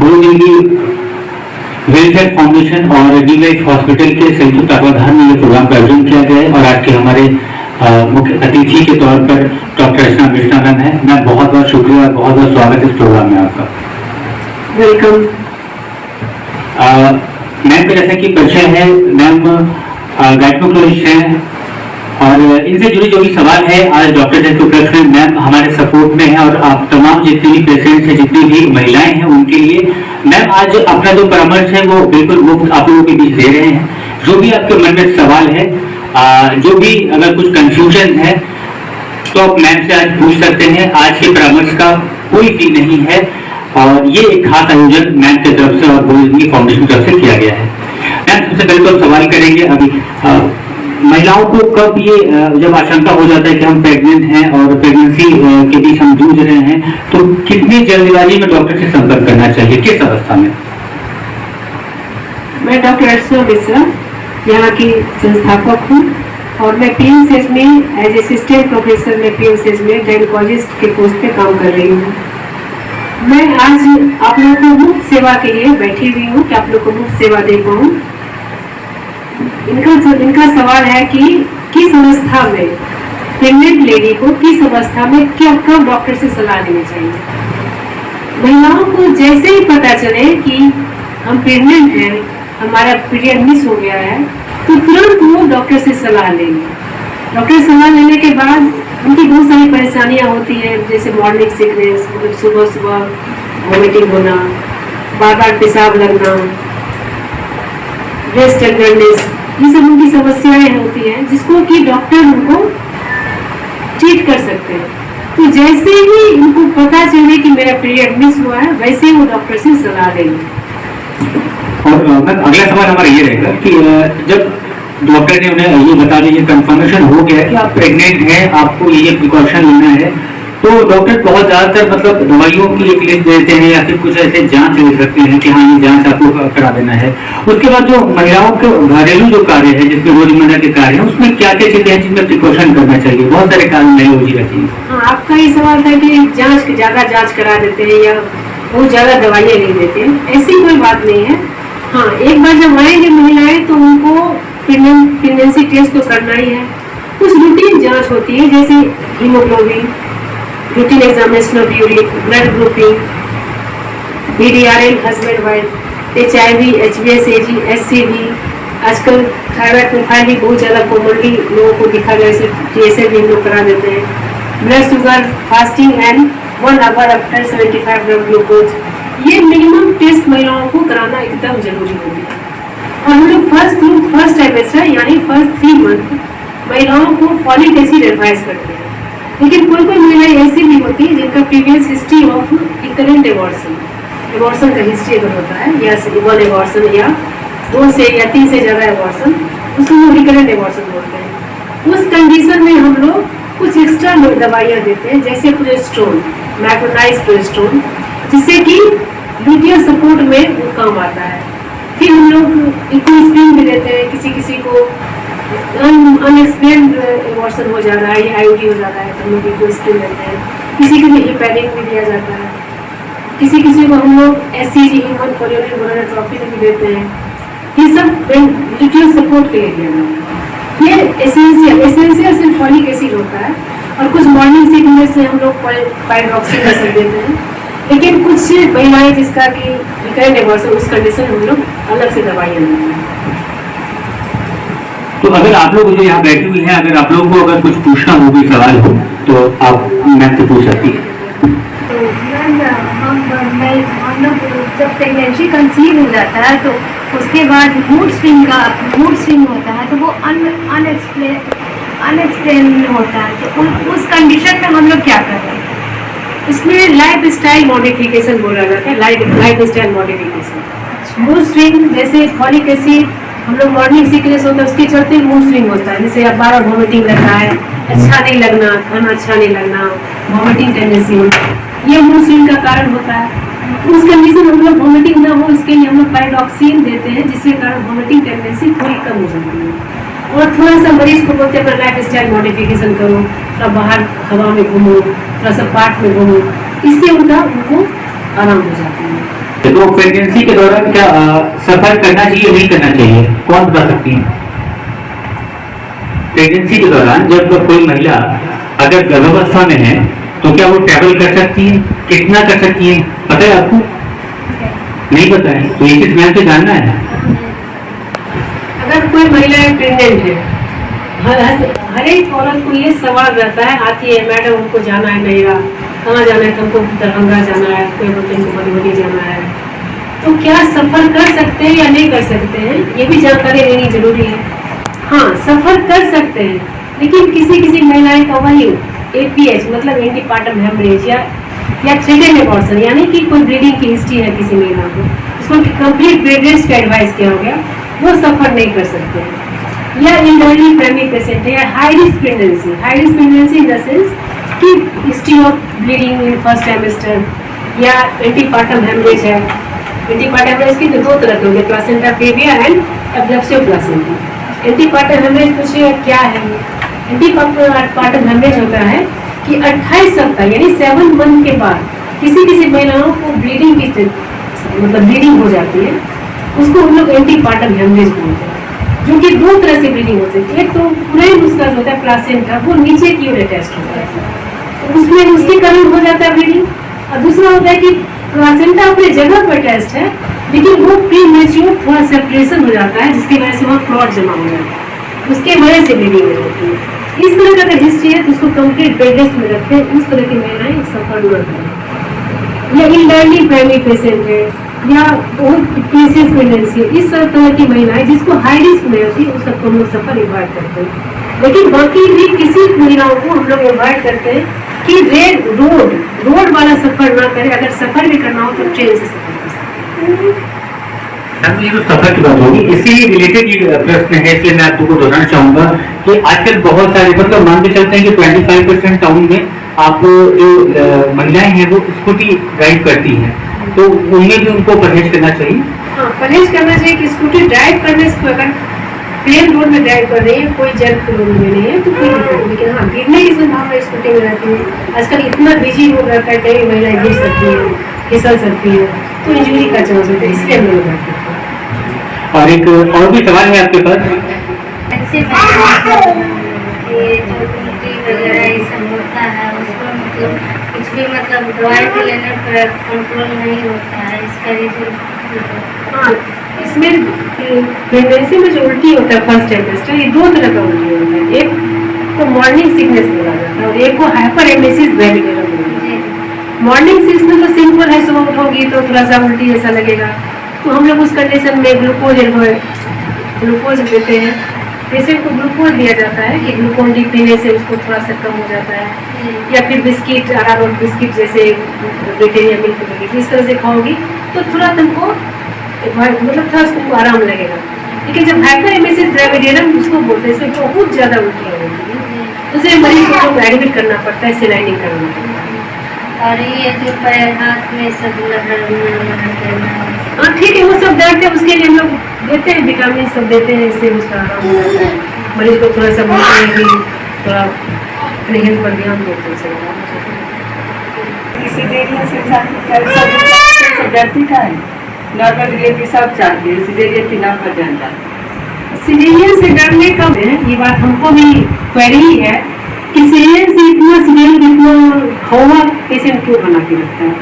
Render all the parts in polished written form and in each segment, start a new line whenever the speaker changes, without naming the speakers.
Borivali welfare foundation और D hospital के संयुक्त तत्वाधान में ये प्रोग्राम का आयोजन किया गया है और आज के हमारे मुख्य अतिथि के तौर पर डॉक्टर रचना मिश्रा मैम है। मैं बहुत बहुत शुक्रिया और बहुत बहुत स्वागत इस प्रोग्राम में आपका।
वेलकम।
मैम का जैसा कि परिचय है, मैम गायनोकोलॉजिस्ट हैं और इनसे जुड़े जो भी सवाल है आज डॉक्टर डे के उपलक्ष्य में मैम हमारे सपोर्ट में है और आप तमाम जितने भी पेशेंट्स हैं, जितनी भी महिलाएं हैं उनके लिए मैम आज अपना जो परामर्श है वो बिल्कुल मुफ्त आप लोगों के बीच दे रहे हैं। जो भी आपके मन में सवाल है, जो भी अगर कुछ कंफ्यूजन है तो आप मैम से आज पूछ सकते हैं। आज के परामर्श का कोई फी नहीं है और ये एक खास आयोजन मैम की तरफ से और बोरीवली फाउंडेशन की तरफ से किया गया है। मैम सबसे पहले तो सवाल करेंगे, अभी महिलाओं को कब ये जब आशंका हो जाता है कि हम प्रेग्नेंट हैं और प्रेगनेंसी के बीच हम जूझ रहे हैं तो कितनी जल्दबाजी में डॉक्टर से संपर्क करना चाहिए, किस अवस्था में?
मैं डॉक्टर रचना मिश्रा यहाँ की संस्थापक हूँ और मैं पीएमसीएच में एज असिस्टेंट प्रोफेसर में पीएमसीएच में गायनोकोलॉजिस्ट के पोस्ट पे काम कर रही हूँ। मैं आज आप लोगों को मुफ्त सेवा के लिए बैठी हुई हूँ कि आप लोग को मुफ्त सेवा दे पाऊँ। इनका सवाल है कि किस अवस्था में प्रेग्नेंट लेडी को किस अवस्था में क्या कब डॉक्टर से सलाह लेनी चाहिए। महिलाओं को जैसे ही पता चले कि हम प्रेग्नेंट हैं, हमारा पीरियड मिस हो गया है, तो तुरंत वो डॉक्टर से सलाह लेंगे। डॉक्टर से सलाह लेने के बाद उनकी बहुत सारी परेशानियां होती हैं, जैसे मॉर्निंग सिकनेस, मतलब सुबह सुबह वॉमिटिंग होना, बार बार पेशाब लगना, ब्रेस्ट टेंडरनेस, ये सब उनकी समस्याएं होती हैं जिसको कि डॉक्टर उनको ट्रीट कर सकते हैं। तो जैसे ही उनको पता चले कि मेरा पीरियड मिस हुआ है वैसे ही वो डॉक्टर से सलाह लेंगे।
और अगला सवाल हमारा ये रहेगा कि जब डॉक्टर ने उन्हें ये बता दिया, कंफर्मेशन हो गया कि आप प्रेग्नेंट हैं, आपको ये प्रिकॉशन लेना है, तो डॉक्टर बहुत ज्यादातर मतलब दवाइयों की एक लिस्ट देते हैं या फिर कुछ ऐसे जांच ले सकते हैं कि हाँ ये जांच आपको करा देना है। उसके बाद जो महिलाओं के घरेलू जो कार्य है, जिसमें रोजमर्रा के कार्य है, उसमें क्या क्या चीजें हैं जिनमें प्रिकॉशन करना चाहिए? बहुत सारे कार्य नहीं हो जाती है।
हाँ, आपका ये सवाल था कि ज्यादा जाँच करा देते हैं या बहुत ज्यादा दवाइयाँ नहीं देते हैं, ऐसी कोई बात नहीं है। हाँ, एक बार जब आएंगे महिलाएं तो उनको प्रेगनेंसी टेस्ट तो करना ही है। कुछ रूटीन जांच होती है जैसे haemoglobin, routine examination of urine, blood grouping, BDRL husband wife, HIV, HbS, AG, SCV, आजकल थायराइड प्रोफाइल भी बहुत ज़्यादा कॉमनली लोगों को दिखा गया है, TSH भी हम लोग करा देते हैं। Blood sugar, fasting and 1 hour after 75 gram glucose, ये मिनिमम टेस्ट महिलाओं को कराना एकदम जरूरी होती है। और हम लोग फर्स्ट ट्राइमेस्टर यानी फर्स्ट 3 मंथ महिलाओं को फॉलिक एसिड एडवाइस करते हैं। लेकिन कोई महिलाएं ऐसी भी होती है जिनका previous history of recurrent abortion का हिस्ट्री अगर होता है या 1 एबॉर्शन या 2 से या 3 से ज़्यादा एबॉर्शन, उसको हम रिकरेंट एबॉर्शन बोलते हैं। उस कंडीशन में हम लोग कुछ एक्स्ट्रा दवाइयाँ देते हैं जैसे प्रोजेस्टेरोन, मैक्रोनाइज प्रोजेस्टेरोन, जिससे कि लुटियर सपोर्ट में वो काम आता है। फिर हम लोग इक्विस्प्रिन भी देते हैं, किसी को अनएक्सप्लेन्ड एबॉर्शन हो जा रहा है या IUD हो जा रहा है तो हम लोग इक्विस्प्रिन देते हैं। किसी को हेपेरिन भी दिया जाता है, किसी को हम लोग SCG ह्यूमन कोरियोनिक गोनाडोट्रोपिन भी देते हैं। ये सब लुटियर सपोर्ट के लिए दिया जाता है। ये एसेंशियल सिर्फ फॉलिक एसिड होता है और कुछ मॉर्निंग सिकनेस से हम लोग पायरोक्सिन का सब देते हैं। लेकिन कुछ महिलाएं जिसका कि रिकरेंट एबॉर्शन, उस कंडीशन में हम लोग अलग से दवाइयाँ देते हैं।
तो अगर आप लोग जो यहाँ बैठी हुई हैं, अगर आप लोगों को अगर कुछ पूछना हो, कोई सवाल हो तो आप मैम से पूछ सकती हैं।
हम लोग जब प्रेगनेंसी कंसीव हो जाता है तो उसके बाद मूड स्विंग होता है तो वो अनएक्सप्लेन होता है, तो उस कंडीशन में हम लोग क्या कर रहे हैं?
इसमें लाइफ स्टाइल मॉडिफिकेशन बोला जाता है। Life style modification, mood swing, जैसे फॉलिक एसिड, हम लोग मॉर्निंग सिकनेस होता है उसके चलते मूड स्विंग होता है। जैसे अब बार वॉमिटिंग लगता है, अच्छा नहीं लगना, खाना अच्छा नहीं लगना, वॉमिटिंग टेंडेंसी होता है, ये मूड स्विंग का कारण होता है। उस कंडीशन हम लोग वॉमिटिंग ना हो इसके लिए हम लोग पायरोक्सिन देते हैं, जिसके कारण वॉमिटिंग टेंडेंसी थोड़ी कम हो जाती है। और थोड़ा सा मरीज को बोलते हैं अपना लाइफ स्टाइल मॉडिफिकेशन करो, थोड़ा बाहर हवा में घूमो, थोड़ा सा पार्क में घूमो, इससे उनको आराम हो जाता है।
तो प्रेगनेंसी के दौरान क्या सफर करना चाहिए नहीं करना चाहिए, कौन बता सकती है? प्रेगनेंसी के दौरान जब कोई महिला अगर गर्भावस्था में है तो क्या वो ट्रैवल कर सकती है, कितना कर सकती है, पता है आपको? नहीं पता है, तो ये चीज मैम से जानना है।
अगर कोई महिला प्रेग्नेंट है, हर एक औरत को ये सवाल रहता है, आती है मैडम हमको जाना है नैया, कहाँ जाना है, हमको दरभंगा जाना है, कोई बोलते हैं हमको मधुबनी जाना है, तो क्या सफर कर सकते हैं या नहीं कर सकते हैं, ये भी जानकारी लेनी जरूरी है। हाँ, सफर कर सकते हैं, लेकिन किसी किसी महिलाएं का वही APH मतलब एंटीपार्टम हेमरेज या थ्रेटेड अबॉर्शन, यानी कि कोई ब्लीडिंग की हिस्ट्री है किसी महिला को, उसको कंप्लीट बेड रेस्ट का एडवाइस किया हो गया, वो सफर नहीं कर सकते हैं। या इल्डरली प्राइमरी पेशेंट है या high risk pregnancy in the sense कि history of bleeding in first trimester या एंटीपार्टम हेमरेज है। एंटीपार्टम हेमरेज की तो 2 तरह के होंगे, placenta previa and absorptive placenta. Antepartum haemorrhage पूछिए क्या है? एंटीपार्टम हेमरेज होता है कि 28 सप्ताह यानी 7 मंथ के बाद किसी महिलाओं को ब्लीडिंग की मतलब ब्लीडिंग हो जाती है, उसको हम लोग एंटीपार्टम हेमरेज बोलते हैं, जो कि 2 तरह से ब्लीडिंग होती है। एक तो पूरे उसका जो होता है प्लासेंटा वो नीचे की ओर अटैच होता है, तो उसमें उसके कारण हो जाता है ब्लीडिंग। और दूसरा होता है कि प्लासेंटा अपने जगह पर अटैच है, लेकिन वो प्रीमेच्योर थोड़ा सेपरेशन हो जाता है, जिसकी वजह से वहाँ क्लॉट जमा हो जाता है, उसके वजह से ब्लीडिंग हो जाती है। इस तरह का अगर हिस्ट्री है तो उसको कंप्लीट बेड रेस्ट में रखते हैं, उस तरह की महिलाएं सफर न करें। या इल्डरली प्राइमरी पेशेंट है या बहुत पीसीएस प्रेगनेंसी है, इस तरह की महिलाएं जिसको हाई रिस्क में होती है, उस सबको हम लोग सफर अवॉइड करते हैं। लेकिन बाकी भी किसी महिलाओं को हम लोग अवॉइड करते हैं कि रोड वाला सफर ना करें। अगर सफर भी करना हो तो ट्रेन से सफर कर सकते हैं।
ये जो सफर की बात होगी, इसी रिलेटेड प्रश्न है, इसलिए मैं आपको दोहराना चाहूंगा कि आजकल बहुत सारे मतलब मान के चलते हैं कि 25% टाउन में आप जो महिलाएं हैं वो स्कूटी ड्राइव करती हैं, तो उनमें भी उनको परहेज करना चाहिए।
हाँ, परहेज करना चाहिए कि स्कूटी ड्राइव करने से अगर प्लेन रोड में ड्राइव कर रही है, कोई जर्क रोड में नहीं है तो कोई दिक्कत नहीं, लेकिन हाँ गिरने की संभावना स्कूटी में रहती है। आजकल इतना बिजी रोड रहता है, कई महिलाएं गिर सकती है, फिसल सकती है, तो इंजरी का चांस होता है, इसलिए हम लोग करते हैं।
और एक और भी सवाल है आपके पास?
ये जो उल्टी वगैरह ये सब होता है, उसको मतलब कुछ भी मतलब दवाई भी लेने पर कंट्रोल नहीं होता है, इसका रीजन?
हाँ, इसमें प्रेगनेंसी में जो उल्टी होता है फर्स्ट ट्राइमेस्टर, ये 2 तरह का उल्टी होता है। एक को मॉर्निंग सिकनेस बोला जाता है और एक को हाइपरेमेसिस ग्रेविडेरम बोला जाता है। मॉर्निंग सिकनेस में तो सिंपल है, सुबह उठोगी तो थोड़ा सा उल्टी जैसा लगेगा, तो हम लोग उस कंडीशन में ग्लूकोज देते हैं। पेशेंट को ग्लूकोज दिया जाता है कि ग्लूकोन डी पीने से उसको थोड़ा सा कम हो जाता है, या फिर बिस्किट, अरारोट बिस्किट जैसे ब्रिटानिया मिल्क बिस्किट इस तरह से खाओगी तो थोड़ा तुमको मतलब थोड़ा उसको आराम लगेगा। लेकिन जब हाइपरेमेसिस ग्रेविडेरम उसको बोलते हैं, इसमें बहुत ज़्यादा उल्टी होती है, तो उसे मरीज को एडमिट करना पड़ता है, सेलाइनिंग करना पड़ता है।
और ये जो पैर हाथ में सब
हाँ ठीक है, वो सब दर्द है, उसके लिए हम लोग देते हैं विटामिन सब देते हैं, इससे उसका आराम हो जाता है। मरीज को थोड़ा सा बोलते हैं कि थोड़ा अपने हेल्थ पर ध्यान देते हैं।
डरती का है नॉर्मल डिलीवरी सब चाहती है, सिजेरियन की नाम पर जान जाती है।
सिजेरियन से डरने का है, ये बात हमको भी क्वेरी ही है कि सिजेरियन से इतना हवा पेशेंट क्यों बना के रखता है।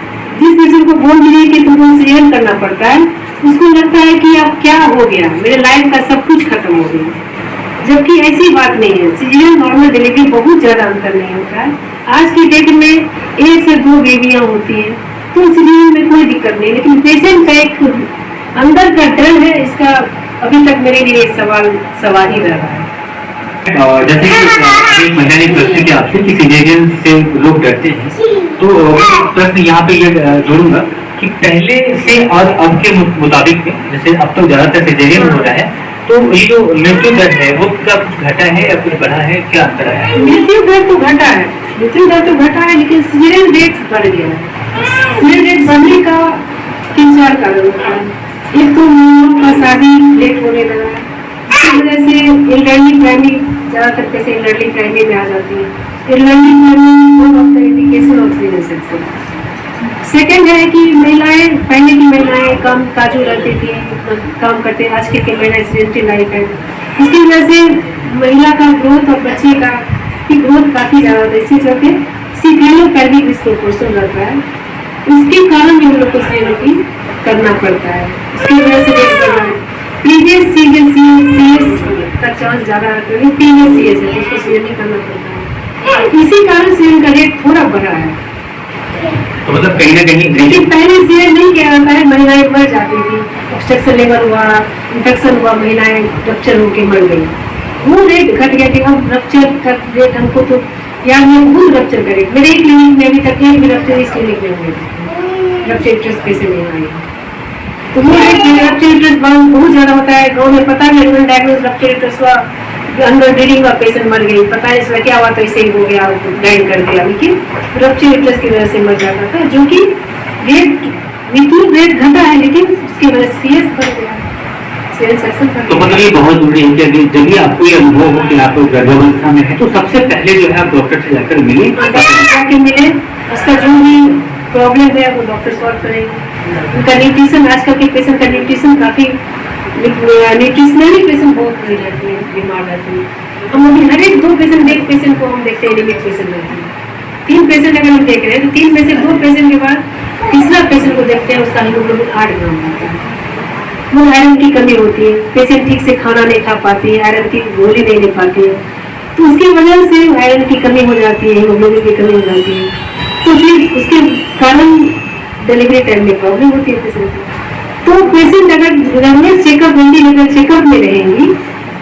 जिस पेशेंट को बोल दिए कि तुमको सिजेरियन करना पड़ता है, उसको लगता है कि अब क्या हो गया, मेरे लाइफ का सब कुछ खत्म हो गया, जबकि ऐसी बात नहीं है। सिजेरियन नॉर्मल डिलीवरी बहुत ज़्यादा अंतर नहीं होता है। आज की डेट में 1 से 2 बेबियाँ होती हैं, तो सिजेरियन में कोई दिक्कत नहीं, लेकिन पेशेंट का एक अंदर का डर है, इसका अभी तक मेरे लिए सवाल ही रहा है।
जैसे कि एक महिला ने प्रश्न किया आपसे कि सिजेरियन से लोग डरते हैं, तो प्रश्न यहाँ पे ये जोड़ूंगा कि पहले से और अब के मुताबिक में, जैसे अब तो ज्यादातर सिजेरियन हो रहा है, तो ये जो मृत्यु दर है वो क्या कुछ घटा है या कुछ बढ़ा है, क्या अंतर है?
मृत्यु दर तो घटा है, लेकिन सिजेरियन रेट बढ़ गया है। सिजेरियन रेट बढ़ने का 3-4 कारण होता है। एक तो महिलाओं का शादी लेट होने लगा है, इसकी वजह से एल्डरली प्राइमरी ज़्यादातर कैसे एल्डरली प्राइमरी में आ जाती है। Elderly primary indication off season success, second है कि महिलाएं, पहले की महिलाएं कम काजू रहती थी, काम करते, आज की महिलाएं सेडेंटरी लाइफ है, इसकी वजह से महिला का ग्रोथ और बच्चे का की ग्रोथ काफी ज्यादा होता है। इसी चलते सीक्रेलो पैल्विक डिस्प्रोपोर्शन रहता है, इसके कारण भी हम लोग को सीएनओपी करना पड़ता है। इसकी वजह से देखते हैं प्रीवियस सीएस का चांस ज्यादा रहता है, प्रीवियस सीएस है उसको सीएन नहीं करना पड़ता है, इसी कारण सीएन का रेट थोड़ा बढ़ा है।
तो मतलब कहीं ना कहीं
लेकिन पहले सीएन नहीं किया जाता है, महिलाएं मर जाती थी, ऑब्स्ट्रक्शन लेबर हुआ, इंफेक्शन हुआ, महिलाएं रप्चर होकर मर गई, वो रेट घट गया कि अब रप्चर का रेट हमको तो यार हम खुद रप्चर करें। मेरे ही क्लिनिक में अभी तक एक भी रप्चर इस क्लिनिक में हुए रप्चर इंटरेस्ट पैसे नहीं आए, तो वो रप्चर इंटरेस्ट बहुत ज्यादा होता है। गाँव में पता नहीं डायग्नोज रप्चर इंटरेस्ट हुआ, अंडर ब्लीडिंग का पेशेंट मर गई, पता नहीं इसमें क्या हुआ, तो इसे ही हो गया, डाइन कर दिया, लेकिन रप्चर इंटरेस्ट की वजह से मर जाता था, जो कि रेट मृत्यु रेट घटा है, लेकिन उसकी वजह से सीएस बढ़ गया, सीएस सेक्शन बढ़
तो
गया।
मतलब ये बहुत जरूरी है कि जब भी आपको ये अनुभव हो कि आप गर्भावस्था में है, तो सबसे पहले जो है आप डॉक्टर से जाकर मिले,
डॉक्टर से जाके मिले, उसका जो भी प्रॉब्लम है वो डॉक्टर सॉल्व करेंगे। उनका न्यूट्रिशन, आजकल के पेशेंट का न्यूट्रिशन काफी, न्यूट्रिशनली पेशेंट बहुत बुरी रहती है, बीमार रहती है। हम अभी हर एक 2 पेशेंट, एक पेशेंट को हम देखते हैं एनीमिक पेशेंट रहते हैं, 3 पेशेंट अगर हम देख रहे हैं तो 3 पेशेंट, 2 पेशेंट के बाद तीसरा पेशेंट को देखते हैं, उसका हीमोग्लोबिन 8 ग्राम होता है, वो आयरन की कमी होती है, पेशेंट ठीक से खाना नहीं खा पाती है, आयरन की गोली नहीं ले पाती है, तो उसकी वजह से आयरन की कमी हो जाती है, हीमोग्लोबिन की कमी हो जाती है, तो फिर उसके कारण डिलीवरी टाइम में प्रॉब्लम होती है पेशेंट को। तो पेशेंट अगर रेगुलर चेकअप, रेगुलर चेकअप में रहेंगी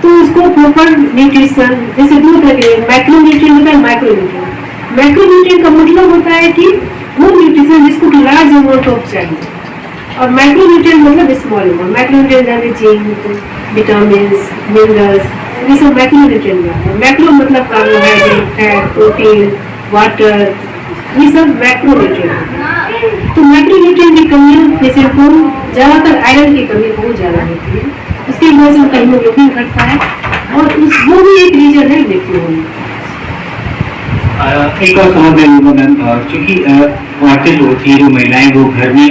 तो उसको प्रॉपर न्यूट्रिशन, जैसे 2 तरह के मैक्रो न्यूट्रिएंट होता है, माइक्रो न्यूट्रिएंट। मैक्रो न्यूट्रिएंट का मतलब होता है कि वो न्यूट्रिशन जिसको लार्ज अमाउंट ऑफ चाहिए, और माइक्रो न्यूट्रिएंट मतलब स्मॉल अमाउंट। माइक्रो न्यूट्रिएंट जैसे जिंक, विटामिन, मिनरल्स, ये सब माइक्रो न्यूट्रिएंट है। मैक्रो मतलब कार्बोहाइड्रेट, फैट, प्रोटीन, वाटर, ये सब मैक्रो न्यूट्रिएंट है। तो माइक्रो न्यूट्रिएंट की कमी पेशेंट को ज्यादातर आयरन की कमी बहुत ज्यादा होती है, उसकी वजह से उनका हीमोग्लोबिन घटता है, और वो भी एक रीजन है मृत्यु होने।
एक और समझ रही हूँ मैम, क्योंकि औरतें जो होती है, जो महिलाएं, वो घर में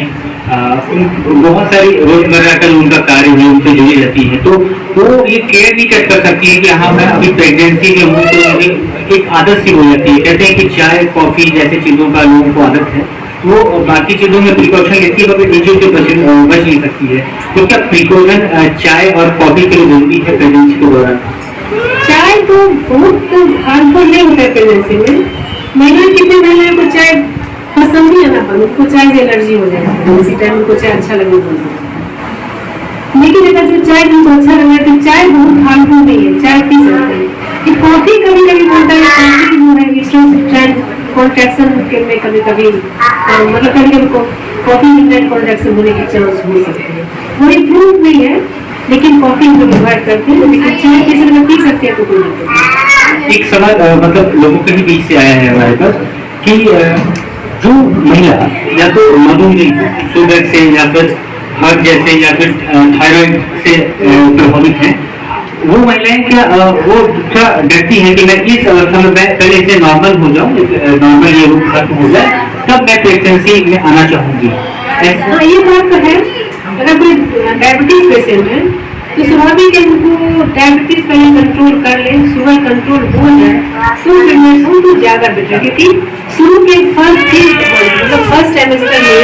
बहुत सारी रोजमर्रा का उनका कार्य है, उनसे जुड़ी रहती है, तो वो ये केयर नहीं कर सकती है कि हाँ मैं अभी प्रेगनेंसी में हूँ, तो मुझे एक आदत सी हो जाती है। कहते हैं कि चाय कॉफी जैसे चीजों का लोगों को आदत है, वो बाकी चीजों में प्रिकॉशन लेती है मगर इन चीजों से बच नहीं सकती है, तो क्या प्रिकॉशन चाय और कॉफी के लिए जरूरी है प्रेगनेंसी के दौरान?
चाय तो बहुत हार्मफुल नहीं होता है प्रेगनेंसी में। महिलाएं, कितने महिलाएं को चाय पसंद नहीं आना, पर उनको चाय से एलर्जी हो जाती है, उसी टाइम उनको चाय अच्छा लगने लगता है। लेकिन अगर जो चाय उनको अच्छा लग रहा है तो चाय बहुत हार्मफुल नहीं है, चाय पी सकते हैं। कि कॉफी कभी कभी बोलता है, कॉफी जो है यूट्रस कॉन्ट्रैक्शन में कभी कभी मतलब कभी कॉफी में कॉन्ट्रैक्शन होने के चांस हो सकते हैं, वो प्रूफ नहीं है, लेकिन कॉफी को अवॉइड करते हैं, लेकिन चाय किसी में पी सकते हैं तो कोई नहीं।
एक सवाल मतलब लोगों के ही बीच से आया है हमारे पास कि जो महिला या तो मधुमेह, शुगर से या फिर हार्ट जैसे या फिर थायराइड से प्रभावित है, वो महिलाएं क्या वो थोड़ा डरती हैं कि मैं इस अवस्था में पहले से नॉर्मल हो जाऊं, नॉर्मल ये रूप खत्म हो जाए, तब मैं प्रेगनेंसी में आना चाहूंगी।
हाँ, ये बात तो है। अगर कोई डायबिटीज पेशेंट है तो स्वाभाविक है उनको डायबिटीज पहले कंट्रोल कर ले, शुगर कंट्रोल हो जाए तो प्रेगनेंसी तो ज्यादा बेटर, क्योंकि शुरू के फर्स्ट ट्राइमेस्टर में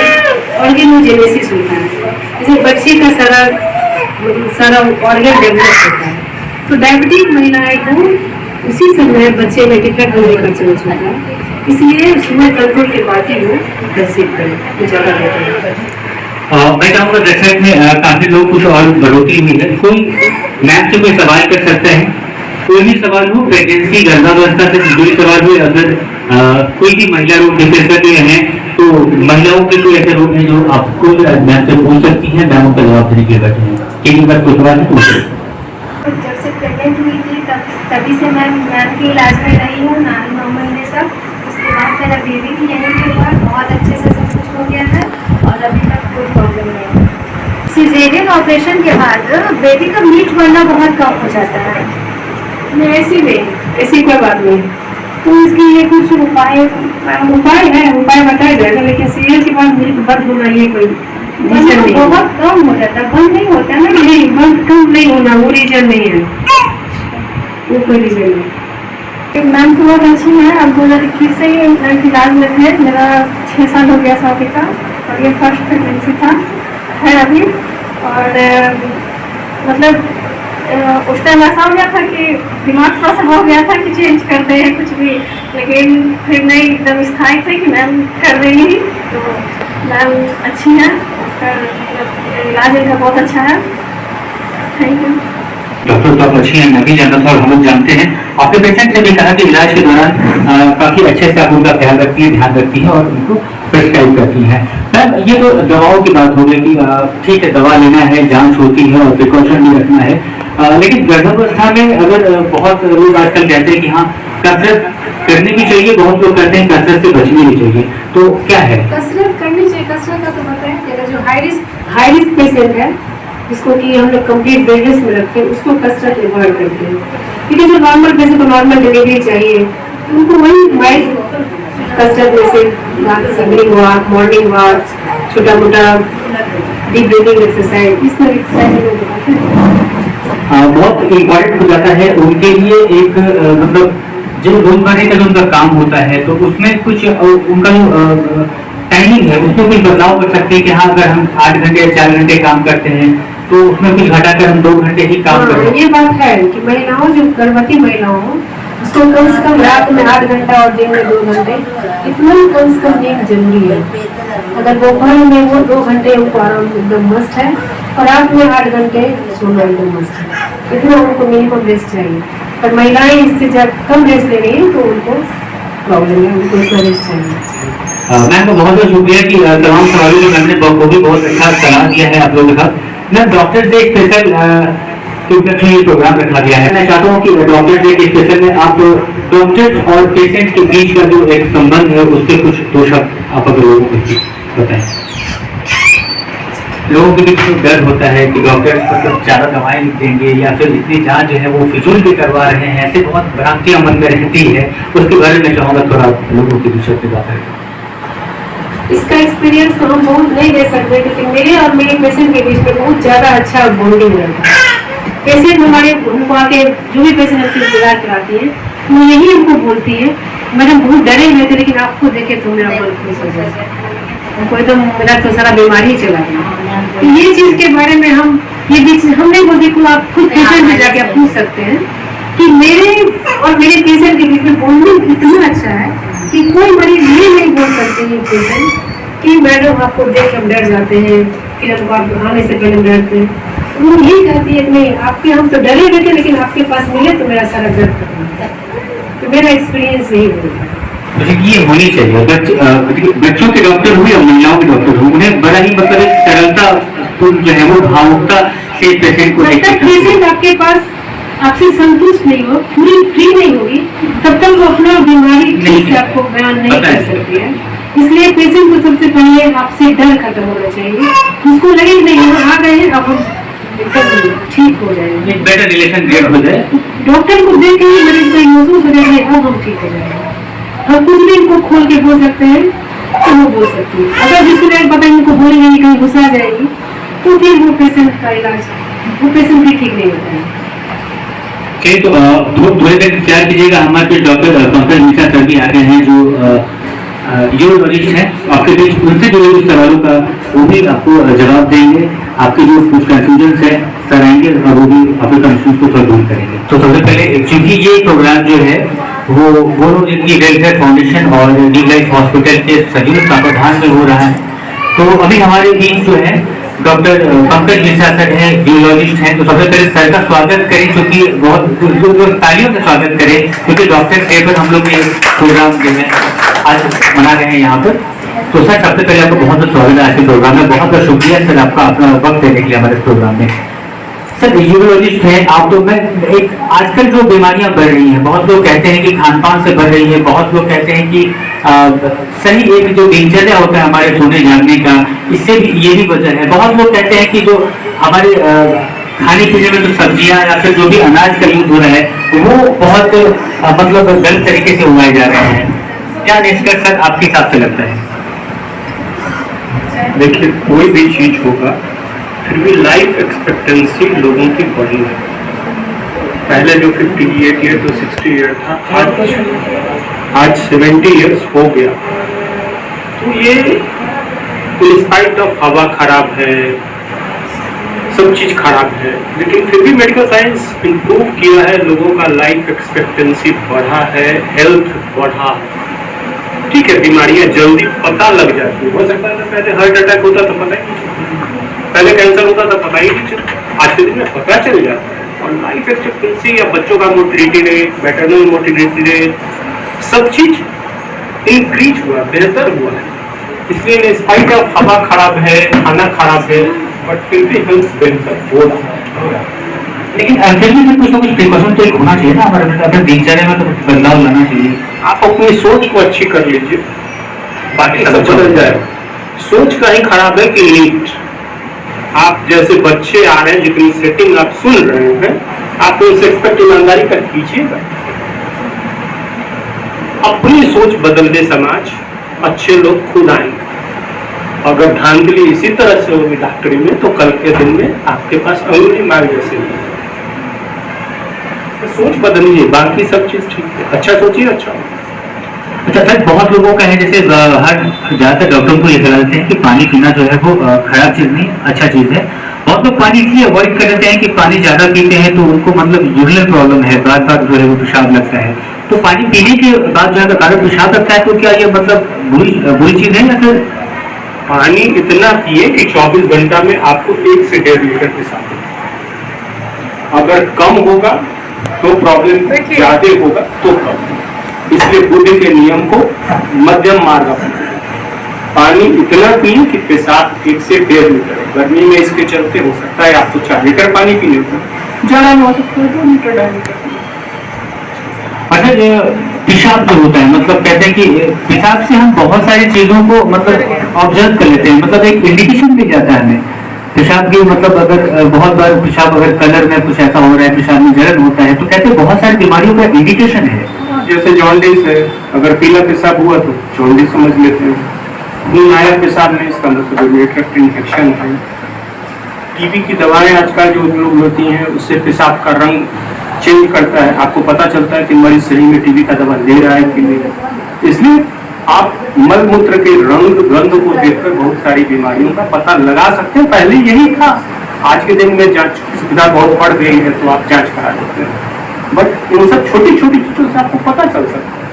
ऑर्गेनोजेनेसिस होता है, जैसे बच्चे का सारा ऑर्गन डेवलप होता है, तो डायबिटिक महिलाएं को उसी समय बच्चे में डिफेक्ट होने का चांस होता है, इसलिए शुगर कंट्रोल के बाद ही वो कंसीव करें तो ज्यादा बेटर है।
मैं चाहूँगा दर्शक में काफी लोग कुछ और बढ़ोतरी हुई है, कोई मैम से कोई सवाल कर सकता है, कोई भी सवाल हो, प्रेगनेंसी गर्भावस्था से जुड़ी सवाल हो, अगर कोई भी महिला रोग विशेषज्ञ हैं तो महिलाओं के कोई ऐसे रोग हैं जो आपको मैम से पूछ सकती है, मैम उनका जवाब देने के लिए बैठे हैं। किसी बार कोई सवाल है पूछे।
जब से प्रेगनेंट हुई थी तभी से मैं मैम के इलाज में रही हूँ, 9 महीने तक। उसके बाद मेरा बेबी भी यहीं के बाद बहुत अच्छे से सब कुछ हो गया है और अभी तक कोई प्रॉब्लम नहीं है। सिजेरियन ऑपरेशन के बाद बेबी का मीट बनना बहुत कम हो जाता है।
नहीं, ऐसी कोई बात नहीं, तो इसके लिए कुछ उपाय उपाय बताया जाएगा, लेकिन सीरियल के बाद मिल्क बंद होना ये कोई रीजन नहीं,
बहुत कम हो जाता है, बंद नहीं होता है ना।
नहीं बंद कम नहीं होना वो रीजन नहीं है, वो कोई रीजन नहीं।
मैम तो बहुत अच्छी है। अब 2021 से ही इलाज में थे, मेरा 6 साल हो गया शादी का, और ये फर्स्ट प्रेगनेंसी था है अभी। और मतलब उस टाइम ऐसा हो गया था कि दिमाग थोड़ा सा हो गया था कि चेंज करते हैं कुछ भी, लेकिन फिर नहीं, एकदम स्थायी थे कि मैम कर रही है, तो मैम अच्छी है, मतलब इलाज इनका बहुत अच्छा है। Thank you.
डॉक्टर तो आप अच्छी हैं, मैं भी जानता था और हम लोग जानते हैं। आपके पेशेंट ने भी कहा कि इलाज के दौरान काफी अच्छे से आप उनका ख्याल रखती है, ध्यान रखती है और उनको प्रिस्क्राइब करती हैं। मैम ये तो दवाओं की बात हो गई कि ठीक है दवा लेना है, जांच होती है और प्रिकॉशन भी रखना है, लेकिन गर्भावस्था में अगर बहुत लोग आजकल कहते हैं कि हाँ कसरत करनी भी चाहिए, बहुत लोग कहते हैं कसरत से बचनी भी चाहिए, तो क्या है?
कसरत करनी चाहिए। कसरत का तो बताएं कि अगर जो
हाई रिस्क पेशेंट है जिसको कि हम लोग कंप्लीट बेड रेस्ट में रखते हैं, उसको कसरत अवॉइड करते हैं, क्योंकि जो नॉर्मल पेशेंट को नॉर्मल डिलीवरी चाहिए उनको वही माइल्ड कसरत जैसे इवनिंग वॉक, मॉर्निंग वॉक, छोटा मोटा डीप ब्रीथिंग एक्सरसाइज, इस तरह की एक्सरसाइज लोग करते हैं।
बहुत इम्पोर्टेंट हो जाता है उनके लिए एक मतलब जो रोजमर्रा का जो उनका काम होता है, तो उसमें कुछ उनका जो टाइमिंग है उसमें कुछ बदलाव कर सकते हैं कि हाँ अगर हम 8 घंटे या 4 घंटे काम करते हैं तो उसमें कुछ घटाकर हम 2 घंटे ही काम करें।
ये बात है कि महिलाओं जो गर्भवती महिलाओं उसको कम से कम रात में 8 घंटा और दिन में 2 घंटे इतना कम से कम नींद जरूरी है। अगर दोपहर में वो 2 घंटे उनको आराम एकदम मस्त है, और रात में 8 घंटे सोना एकदम मस्त है, इतना उनको मिनिमम रेस्ट चाहिए। पर महिलाएं इससे जब कम रेस्ट ले रही हैं तो उनको प्रॉब्लम है, उनको इतना रेस्ट चाहिए।
मैम को बहुत बहुत शुक्रिया कि तमाम सवालों को मैंने बखूबी बहुत अच्छा सलाह दिया है आप लोगों का। मैम डॉक्टर डे स्पेशल ये प्रोग्राम रखा गया है, मैं चाहता हूँ कि डॉक्टर डे के स्पेशल में आप डॉक्टर्स और पेशेंट के बीच का जो एक संबंध है उसके कुछ 2 शब्द आप अगर लोगों को बताएं। लोगों के बीच में डर होता है कि डॉक्टर मतलब ज्यादा दवाएं लिख देंगे या फिर इतनी जांच जो है वो फिजूल भी करवा रहे हैं, ऐसे बहुत भ्रांतियां मन में रहती है, उसके बारे में चाहूंगा थोड़ा लोगों के बीच में बात करें।
इसका एक्सपीरियंस तो हम बहुत नहीं दे सकते, लेकिन मेरे और मेरे पेशेंट के बीच में बहुत ज्यादा अच्छा बॉन्डिंग रहता है। पेशेंट हमारे हमको आके जो भी पेशेंट हमसे इंतजार कराती है वो यही हमको बोलती है, मैडम बहुत डरे हुए थे लेकिन आपको देखे तो मेरा मन खुश हो गया, हमको एकदम मेरा तो सारा बीमारी चला गया। तो ये चीज के बारे में हम ये बीच हम नहीं बोलते, आप खुद पेशेंट में जाके आप पूछ सकते हैं कि मेरे और मेरे पेशेंट के बीच में बॉन्डिंग इतना अच्छा है कि कोई मरीज ये नहीं बोल सकते हैं पेशेंट कि मैडम आपको देख हम डर जाते हैं, फिर हमको आप आने से पहले डरते हैं। वो यही कहती है कि नहीं आपके हम तो डरे हुए थे लेकिन आपके पास मिले तो मेरा सारा डर खत्म हो गया। तो मेरा एक्सपीरियंस यही होता है।
ये होनी चाहिए बच्चों के डॉक्टर हुए और महिलाओं के डॉक्टर हुए, उन्हें बड़ा ही मतलब एक सरलता जो है वो भावुकता से पेशेंट को
जब तक पेशेंट आपके पास आपसे संतुष्ट नहीं हो, पूरी फ्री नहीं होगी, तब तक वो अपना बीमारी ठीक से आपको बयान नहीं कर सकती है। इसलिए पेशेंट को सबसे पहले आपसे डर खत्म होना चाहिए, उसको लगे कि नहीं हम आ गए हैं अब हम एकदम ठीक हो जाएंगे,
एक बेटर रिलेशन क्रिएट हो जाए।
डॉक्टर को देख के ही मरीज को महसूस हो जाए अब हम ठीक हो जाएंगे। हम कुछ भी इनको खोल के बोल सकते हैं तो वो बोल सकती है, अगर जिसको नहीं पता इनको बोलेंगे कहीं गुस्सा जाएगी तो फिर वो पेशेंट का इलाज वो पेशेंट भी ठीक नहीं होता है।
तो थोड़ी देर इंतजार कीजिएगा, हमारे कुछ डॉक्टर पंकज मिश्रा सर भी आ गए हैं जो यूरोलॉजिस्ट हैं, आपके बीच उनसे जुड़े हुए सवालों का वो भी आपको जवाब देंगे। आपके जो कुछ कंफ्यूजन है सर आएंगे और वो भी आपके कंफ्यूजन को थोड़ा दूर करेंगे। तो सबसे पहले क्योंकि ये प्रोग्राम जो है वो दोनों जिनकी वेलफेयर फाउंडेशन और डी लाइफ हॉस्पिटल के संयुक्त तत्वाधान में हो रहा है, तो अभी हमारे बीच जो है डॉक्टर पंकज मिश्रा सर हैं, यूरोलॉजिस्ट हैं। तो सबसे पहले सर का स्वागत करें, क्योंकि बहुत तालियों से स्वागत करें, क्योंकि डॉक्टर डे पर हम लोग ये प्रोग्राम जो है आज मना रहे हैं यहाँ पर। तो सर सबसे पहले आपको बहुत बहुत स्वागत है आज के प्रोग्राम में, बहुत बहुत शुक्रिया सर आपका अपना वक्त देने के लिए हमारे प्रोग्राम में। सर यूरोलॉजिस्ट हैं आप, तो मैं एक आजकल जो बीमारियां बढ़ रही हैं, बहुत लोग कहते हैं कि खान पान से बढ़ रही है, बहुत लोग कहते हैं कि सही एक जो दिनचर्या होता है हमारे सोने जागने का, इससे भी ये भी वजह है। बहुत लोग कहते हैं कि जो हमारे खाने पीने में जो सब्जियां या फिर जो भी अनाज का यूज हो रहा है वो बहुत मतलब गलत तरीके से उगाए जा रहे हैं। क्या निष्कर्ष सर आपके हिसाब से लगता है?
देखिए, कोई भी चीज होगा फिर भी लाइफ एक्सपेक्टेंसी लोगों की बढ़ी है। पहले जो 58 ईयर तो 60 ईयर था, आज 70 ईयर्स हो गया। तो ये इंस्पाइट ऑफ हवा खराब है, सब चीज खराब है, लेकिन फिर भी मेडिकल साइंस इंप्रूव किया है, लोगों का लाइफ एक्सपेक्टेंसी बढ़ा है, हेल्थ बढ़ा है। ठीक है, बीमारियां जल्दी पता लग जाती है। हो सकता है पहले हार्ट अटैक होता तो पता ही नहीं चलता, पहले कैंसर होता था पता ही नहीं चलता, आज के दिन में पता चल जाता है। और लाइफ एक्सपेक्टेंसी या बच्चों का mortality rate, maternal mortality rate, सब चीज इंक्रीज हुआ, बेहतर हुआ है। इसलिए इंस्पाइट ऑफ हवा खराब है, खाना खराब है, बट फिर भी हेल्थ बेहतर हो रहा है।
लेकिन फिर भी कुछ ना कुछ प्रिकॉशन तो एक होना चाहिए ना हमारे अपने दिनचर्या में, तो कुछ बदलाव लाना चाहिए।
आप अपनी सोच को अच्छी कर लीजिए, बाकी सब बदल जाएगा। सोच का ही खराब है कि नीट, आप जैसे बच्चे आ रहे हैं, जितनी सेटिंग आप सुन रहे हैं, आप उनसे एक्सपेक्ट ईमानदारी कर कीजिएगा। अपनी सोच बदल दे समाज, अच्छे लोग खुद आएंगे। अगर धांधली इसी तरह से होगी डॉक्टरी में, तो कल के दिन में आपके पास अंगुली मार जैसे होगी। तो सोच बदलिए, बाकी सब चीज ठीक है। अच्छा सोचिए, अच्छा होगा।
अच्छा सर, बहुत लोगों का है जैसे हर ज्यादातर डॉक्टरों को ये सलाह देते हैं कि पानी पीना जो है वो खराब चीज नहीं, अच्छा चीज है। बहुत लोग पानी इसलिए अवॉइड कर देते हैं कि पानी ज्यादा पीते हैं तो उनको मतलब यूरिनल प्रॉब्लम है, बार बार जो है वो पेशाब लगता है। तो पानी पीने के बाद जो है अगर पेशाब लगता है तो क्या ये मतलब बुरी चीज है या फिर?
पानी इतना पिए कि 24 घंटा में आपको 1 से 1.5 लीटर पेशाब हो। अगर कम होगा तो प्रॉब्लम, ज्यादा होगा तो प्रॉब्लम। इसलिए बुद्ध के नियम को मध्यम मार्ग अपनाएं। पानी इतना पिए कि पेशाब 1 से 1.5 लीटर। गर्मी में इसके चलते हो सकता है आपको 4 लीटर पानी पीने को, ज्यादा में हो सकता है 2 लीटर 2.5 लीटर।
अच्छा, पेशाब जो होता है मतलब कहते हैं कि पेशाब से हम बहुत सारी चीजों को मतलब ऑब्जर्व कर लेते हैं, मतलब एक इंडिकेशन मिल जाता है हमें पेशाब की। मतलब अगर बहुत बार पेशाब अगर कलर में कुछ ऐसा हो रहा है, पेशाब में जलन होता है, तो कहते हैं बहुत सारी बीमारियों का इंडिकेशन है।
जैसे जॉन्डिस है, अगर पीला पेशाब हुआ तो जॉन्डिस समझ लेते हैं। खून आया पेशाब में, इसका मतलब यूरिनरी ट्रैक्ट इन्फेक्शन है। टीबी की दवाएं आजकल जो उपयोग होती हैं, उससे पेशाब का रंग चेंज करता है, आपको पता चलता है कि मरीज सही में टीबी का दवा ले रहा है कि नहीं। इसलिए आप मल मूत्र के रंग गंध को देखकर बहुत सारी बीमारियों का पता लगा सकते हैं। पहले यही था, आज के दिन में जांच सुविधा बहुत बढ़ गई है तो आप जांच करा सकते हैं, बट इन सब छोटी छोटी चीजों से आपको पता चल सकता है।